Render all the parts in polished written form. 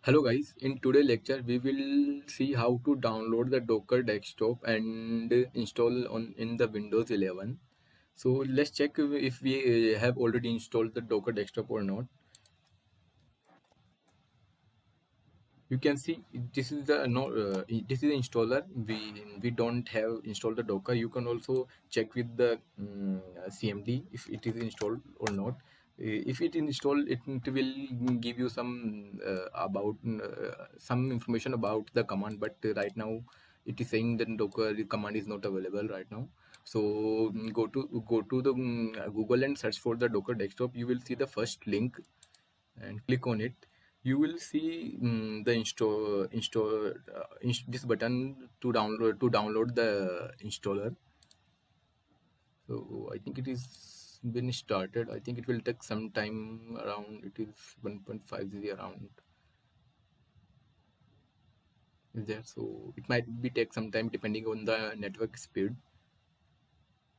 Hello guys, in today's lecture we will see how to download the Docker desktop and install on in the Windows 11. So let's check if we have already installed the Docker desktop or not. You can see this is the no this is the installer. We don't have installed the Docker. You can also check with the CMD if it is installed or not. If it installed, it will give you some information about the command, but right now it is saying that Docker command is not available right now. So go to the Google and search for the Docker desktop. You will see the first link and click on it. You will see the this button to download the installer. So I think it is been started. I think it will take some time. Around it is 1.5 GB around is there, so it might be take some time depending on the network speed.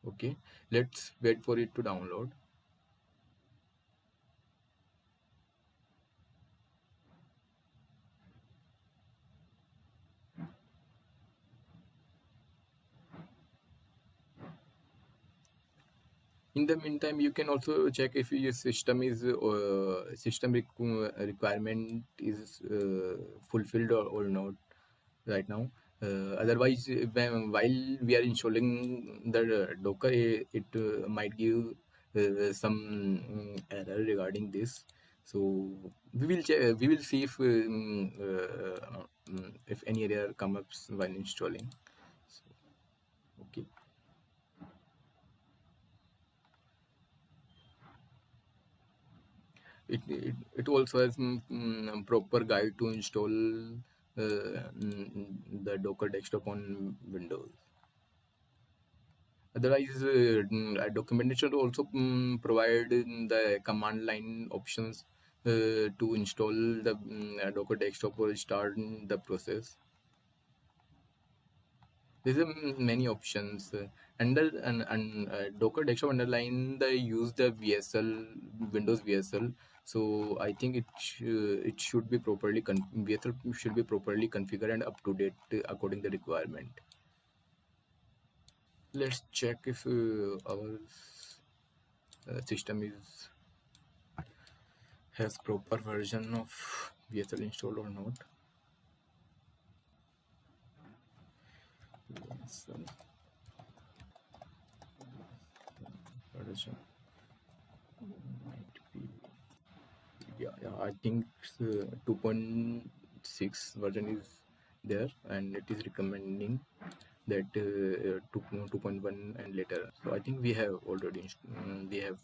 Okay, let's wait for it to download. In the meantime, you can also check if your requirement is fulfilled or not right now. Otherwise, while we are installing the Docker, it might give some error regarding this. So we will see if any error comes up while installing. So, okay. It also has proper guide to install the Docker desktop on Windows. Otherwise, documentation also provide the command line options to install the Docker desktop or start the process. There's many options under and Docker desktop underline the use the VSL Windows VSL. So I think it should be properly VSL should be properly configured and up to date according to the requirement. Let's check if our system is has proper version of VSL installed or not. VSL version might be, yeah, I think 2.6 version is there, and it is recommending that 2.1 and later. So I think we have already we have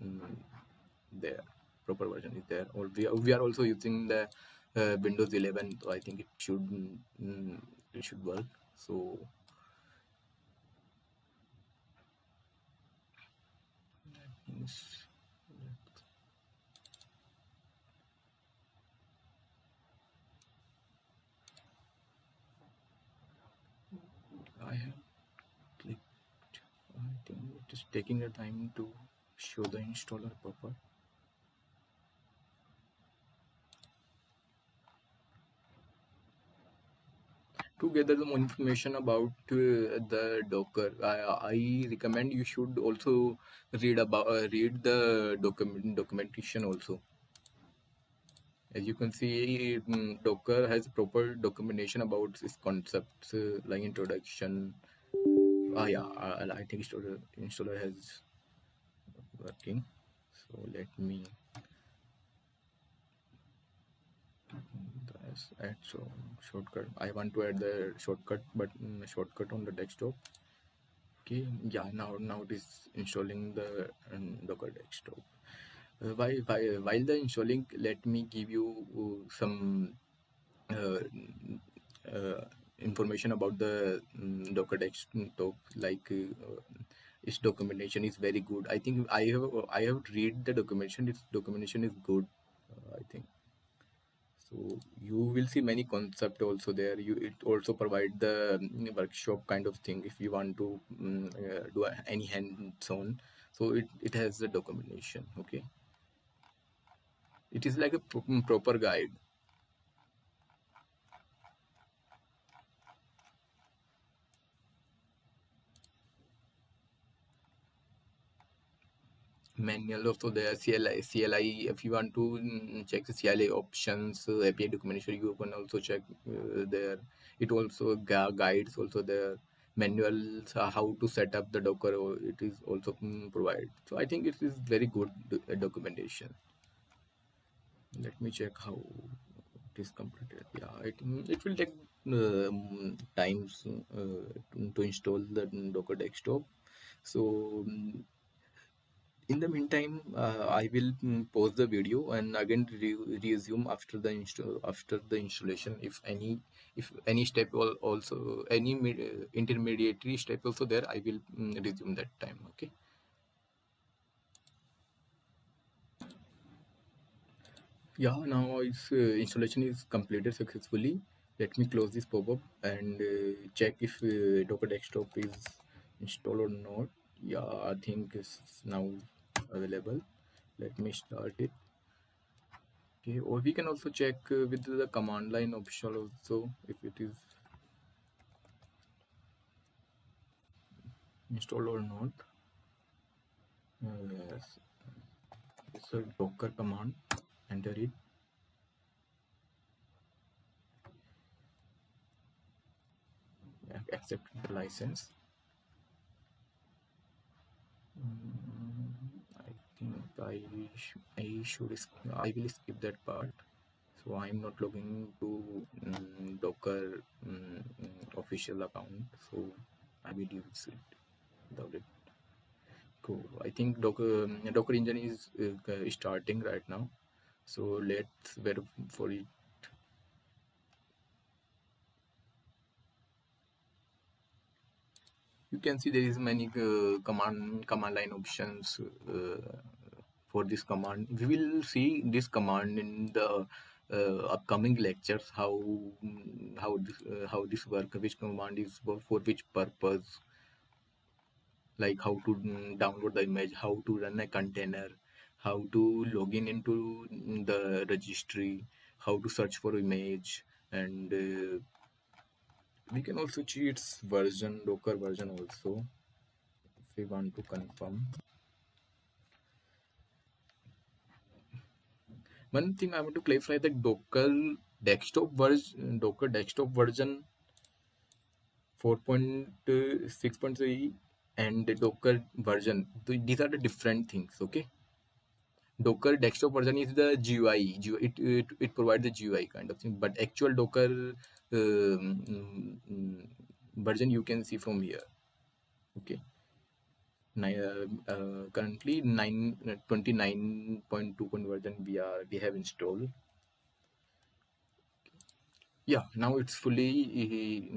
mm, the proper version is there, or we are also using the Windows 11, so I think it should work. So yes, I have clicked. I think it is taking the time to show the installer proper. To gather the more information about the Docker, I recommend you should also read the documentation also. As you can see, Docker has proper documentation about its concepts like introduction. Ah, yeah, I think installer has working. So let me add shortcut. I want to add the shortcut on the desktop. Okay, yeah, now it is installing the Docker desktop. While the installing, let me give you some uh, uh, information about the Docker desktop. Like its documentation is very good. I think I have read the documentation. Its documentation is good. I think so. You will see many concept also there. It also provide the workshop kind of thing if you want to do any hands-on. So it has the documentation. Okay, it is like a proper guide. manual also there. CLI, if you want to check the CLI options, API documentation, you can also check there. It also guides also there. Manuals, how to set up the Docker, it is also provided. So I think it is very good documentation. Let me check how it is completed. Yeah, it will take times to install the Docker desktop. So in the meantime, I will pause the video and again resume after the installation. If any step also any intermediary step also there, I will resume that time. Okay. Yeah, now its installation is completed successfully. Let me close this pop-up and check if Docker Desktop is installed or not. Yeah, I think it's now available. Let me start it. Okay, or we can also check with the command line option also if it is installed or not. Yes, it's a Docker command. Enter it. Accept the license. I think I will skip that part. So I'm not logging to Docker official account. So I will use it without it. Cool. I think Docker engine is starting right now. So let's wait for it. You can see there is many command line options for this command. We will see this command in the upcoming lectures. How this work, which command is for which purpose, like how to download the image, how to run a container, how to log in into the registry, how to search for image, and we can also choose its version, Docker version also, if we want to confirm. One thing I want to clarify that Docker desktop version 4.6.3 and the Docker version, these are the different things. Okay, Docker desktop version is the GUI. It provides the GUI kind of thing, but actual Docker version you can see from here. Okay. Currently 29.2 version we have installed. Yeah, now it's fully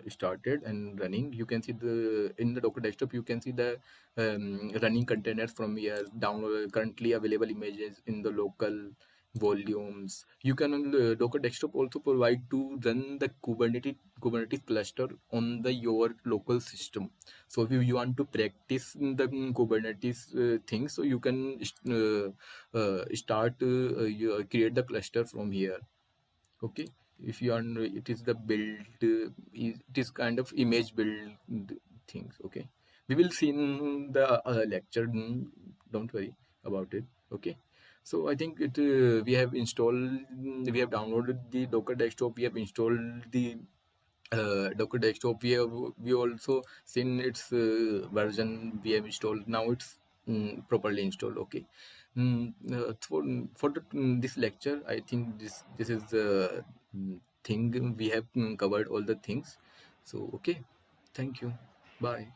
started and running. You can see the in the Docker desktop. You can see the running containers from here. Download currently available images in the local volumes. You can on the Docker desktop also provide to run the Kubernetes cluster on the your local system. So if you want to practice in the Kubernetes things, so you can start you create the cluster from here. Okay, if you are it is the build it is kind of image build things. Okay, we will see in the lecture. Don't worry about it. Okay, so I think it we have downloaded the Docker desktop, we have installed the Docker desktop, we also seen its version, we have installed. Now it's properly installed. Okay. For this lecture, I think this is the thing we have covered all the things. So okay, thank you, bye.